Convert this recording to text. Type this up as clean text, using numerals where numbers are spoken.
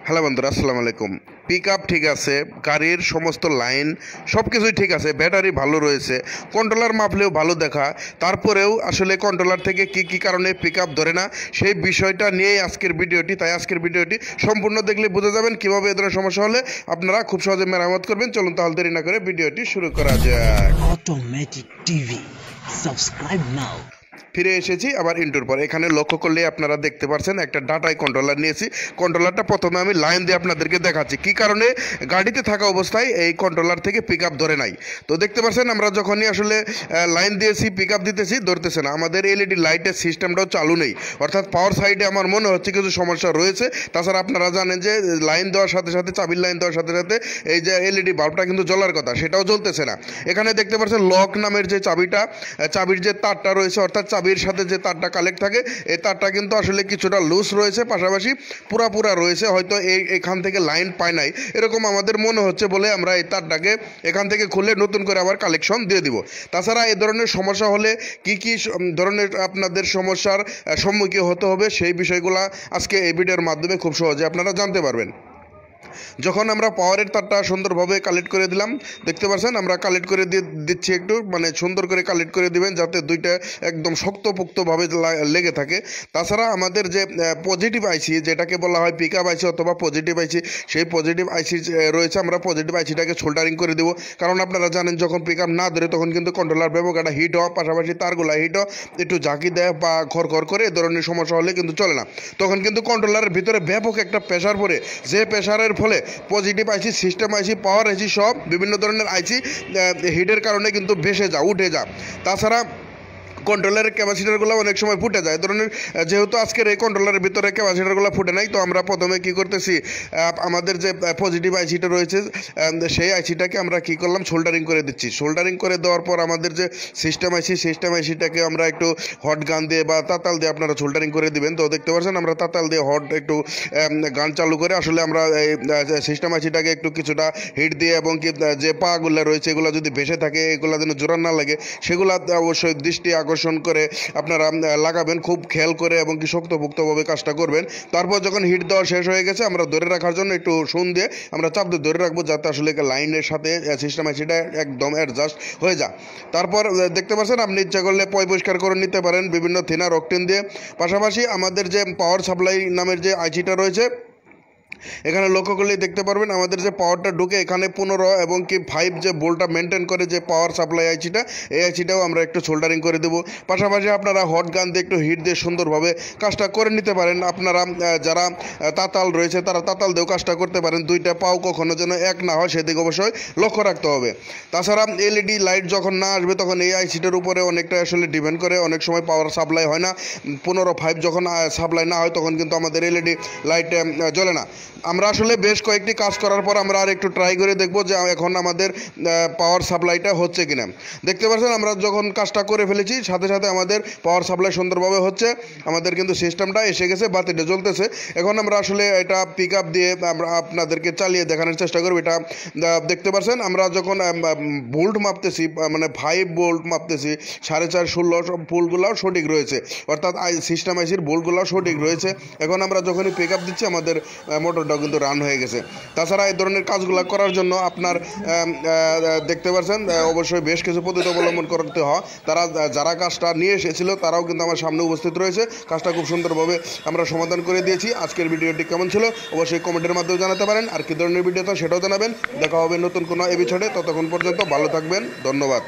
Hello বন্ধুরা, আসসালামু আলাইকুম। পিক আপ ঠিক আছে, গাড়ির সমস্ত লাইন সব কিছুই ঠিক আছে, ব্যাটারি ভালো রয়েছে, কন্ট্রোলার মাপলেও ভালো দেখা, তারপরেও আসলে কন্ট্রোলার থেকে কি কি কারণে পিক আপ ধরে না সেই বিষয়টা নিয়েই আজকের ভিডিওটি। তাই আজকের ভিডিওটি সম্পূর্ণ দেখলে বুঝে যাবেন কীভাবে এ ধরনের সমস্যা হলে আপনারা খুব সহজে মেরামত করবেন। চলুন তাহলে দেরি না করে ভিডিওটি শুরু করা যাক। Automatic TV. Subscribe now. ফিরে এসেছি আবার ইন্টুর পর। এখানে লক্ষ্য করলে আপনারা দেখতে পাচ্ছেন একটা ডাটাই কন্ট্রোলার নিয়েছি। কন্ট্রোলারটা প্রথমে আমি লাইন দিয়ে আপনাদেরকে দেখাচ্ছি কী কারণে গাড়িতে থাকা অবস্থায় এই কন্ট্রোলার থেকে পিক আপ ধরে নাই। তো দেখতে পাচ্ছেন আমরা যখনই আসলে লাইন দিয়েছি, পিক আপ দিতেছি, ধরতেছে না। আমাদের এলইডি লাইটের সিস্টেমটাও চালু নেই, অর্থাৎ পাওয়ার সাইডে আমার মনে হচ্ছে কিছু সমস্যা রয়েছে। তাছাড়া আপনারা জানেন যে লাইন দেওয়ার সাথে সাথে, চাবির লাইন দেওয়ার সাথে সাথে এই যে এলইডি বাল্বটা কিন্তু জ্বলার কথা, সেটাও জ্বলতেছে না। এখানে দেখতে পাচ্ছেন লক নামের যে চাবিটা, চাবির যে তারটা রয়েছে, অর্থাৎ চাবির সাথে যে তারটা কালেক্ট থাকে, এই তারটা কিন্তু আসলে কিছুটা লুজ রয়েছে, পাশাপাশি পুরা রয়েছে। হয়তো এখান থেকে লাইন পায় নাই এরকম আমাদের মনে হচ্ছে বলে আমরা এই তারটাকে এখান থেকে খুলে নতুন করে আবার কালেকশন দিয়ে দিব। তাছাড়া এই ধরনের সমস্যা হলে কি কি ধরনের আপনাদের সমস্যার সম্মুখীন হতে হবে সেই বিষয়গুলো আজকে এই ভিডিওর মাধ্যমে খুব সহজে আপনারা জানতে পারবেন। যখন আমরা পাওয়ারের তারটা সুন্দরভাবে কালেক্ট করে দিলাম, দেখতে পাচ্ছেন আমরা কালেক্ট করে দিচ্ছি, একটু সুন্দর করে কালেক্ট করে দিবেন যাতে দুইটা একদম শক্তপোক্তভাবে লেগে থাকে। তাছাড়া আমাদের যে পজিটিভ আইসি, যেটাকে বলা হয় পিক আপ আইসি অথবা পজিটিভ আইসি, সেই পজিটিভ আইসি রয়েছে, আমরা পজিটিভ আইসিটাকে সোল্ডারিং করে দেবো। কারণ আপনারা জানেন যখন পিক আপ না ধরে তখন কিন্তু কন্ট্রোলার ব্যবহারটা হিট হওয়া, পাশাপাশি তারগুলা হিট হওয়া, একটু ঝাঁকি দেয় বা খড় করে এ ধরনের সমস্যা হলে কিন্তু চলে না। তখন কিন্তু কন্ট্রোলারের ভিতরে ব্যাপক একটা প্রেশার পড়ে, যে প্রেশারের ফলে পজিটিভ আইসি, সিস্টেম আইসি, পাওয়ার আইসি সব বিভিন্ন ধরনের আইসি হিটের কারণে কিন্তু ভেসে উঠে যা। তাছাড়া কন্ট্রোলারের ক্যাপাসিটারগুলো অনেক সময় ফুটে যায়। ধরনের যেহেতু আজকের এই কন্ট্রোলারের ভিতরে ক্যাপাসিটারগুলো ফুটে নাই, তো আমরা প্রথমে কি করতেছি, আমাদের যে পজিটিভ আইসিটা রয়েছে সেই আইসিটাকে আমরা কি করলাম, সোল্ডারিং করে দিচ্ছি। সোল্ডারিং করে দেওয়ার পর আমাদের যে সিস্টেম আইসিটাকে আমরা একটু হট গান দিয়ে বা তাতাল দিয়ে আপনারা সোল্ডারিং করে দিবেন। তো দেখতে পাচ্ছেন আমরা তাতাল দিয়ে হট একটু গান চালু করে আসলে আমরা এই সিস্টেম আইসিটাকে একটু কিছুটা হিট দিয়ে, এবং কি যে পাগুলো রয়েছে এগুলো যদি ভেসে থাকে, এগুলো যেন জোরান না লাগে, সেগুলো অবশ্যই দৃষ্টি আকর্ষণ করে আপনারা লাগাবেন, খুব খেয়াল করে এবং কি শক্তপোক্তভাবে কাজটা করবেন। তারপর যখন হিট দেওয়া শেষ হয়ে গেছে, আমরা ধরে রাখার জন্য একটু শুন দিয়ে আমরা চাপ দিয়ে ধরে রাখবো যাতে আসলে লাইনের সাথে সিস্টেম আইসিটা একদম অ্যাডজাস্ট হয়ে যায়। তারপর দেখতে পাচ্ছেন আপনি ইচ্ছা করলে পরিষ্কার করে নিতে পারেন বিভিন্ন থিনার অকটেন দিয়ে। পাশাপাশি আমাদের যে পাওয়ার সাপ্লাই নামের যে আইসিটা রয়েছে, এখানে লক্ষ্য করলেই দেখতে পারবেন আমাদের যে পাওয়ারটা ঢুকে এখানে 15 এবং কি 5 যে ভোল্টটা মেনটেন করে যে পাওয়ার সাপ্লাই আইসিটা, এই আইসিটাও আমরা একটু সোল্ডারিং করে দেবো। পাশাপাশি আপনারা হট গান দিয়ে একটু হিট দিয়ে সুন্দরভাবে কাজটা করে নিতে পারেন। আপনারা যারা তাতাল রয়েছে তারা তাতাল দিয়েও কাজটা করতে পারেন। দুইটা পাও কখনো যেন এক না হয় সেদিকে অবশ্যই লক্ষ্য রাখতে হবে। তাছাড়া এলইডি লাইট যখন না আসবে তখন এই আইসিটার উপরে অনেকটা আসলে ডিপেন্ড করে, অনেক সময় পাওয়ার সাপ্লাই হয় না। 15.5 যখন সাপ্লাই না হয় তখন কিন্তু আমাদের এলইডি লাইট জ্বলে না। আমরা আসলে বেশ কয়েকটি কাজ করার পর আমরা আর একটু ট্রাই করে দেখব যে এখন আমাদের পাওয়ার সাপ্লাইটা হচ্ছে কিনা। দেখতে পাচ্ছেন আমরা যখন কাজটা করে ফেলেছি সাথে সাথে আমাদের পাওয়ার সাপ্লাই সুন্দরভাবে হচ্ছে, আমাদের কিন্তু সিস্টেমটা এসে গেছে, বাতিটা জ্বলতেছে। এখন আমরা আসলে এটা পিক আপ দিয়ে আমরা আপনাদেরকে চালিয়ে দেখানোর চেষ্টা করব। এটা দেখতে পাচ্ছেন আমরা যখন ভোল্ট মাপতেছি, 5 ভোল্ট মাপতেছি, 4.5, 16 সব ভোল্টগুলোও সঠিক রয়েছে, অর্থাৎ সিস্টেম আইসির ভোল্টগুলোও সঠিক রয়েছে। এখন আমরা যখনই পিক আপ দিচ্ছি আমাদের মোটরটাও কিন্তু রান হয়ে গেছে। তাছাড়া এই ধরনের কাজগুলো করার জন্য আপনার দেখতে পাচ্ছেন অবশ্যই বেশ কিছু পদ্ধতি অবলম্বন করতে হয়। যারা কাজটা নিয়ে এসেছিল তারাও কিন্তু আমার সামনে উপস্থিত রয়েছে। কাজটা খুব সুন্দরভাবে আমরা সমাধান করে দিয়েছি। আজকের ভিডিওটি কেমন ছিল অবশ্যই কমেন্টের মাধ্যমে জানাতে পারেন, আর কি ধরনের ভিডিওটা সেটাও জানাবেন। দেখা হবে নতুন কোনো এপিসোডে, ততক্ষণ পর্যন্ত ভালো থাকবেন, ধন্যবাদ।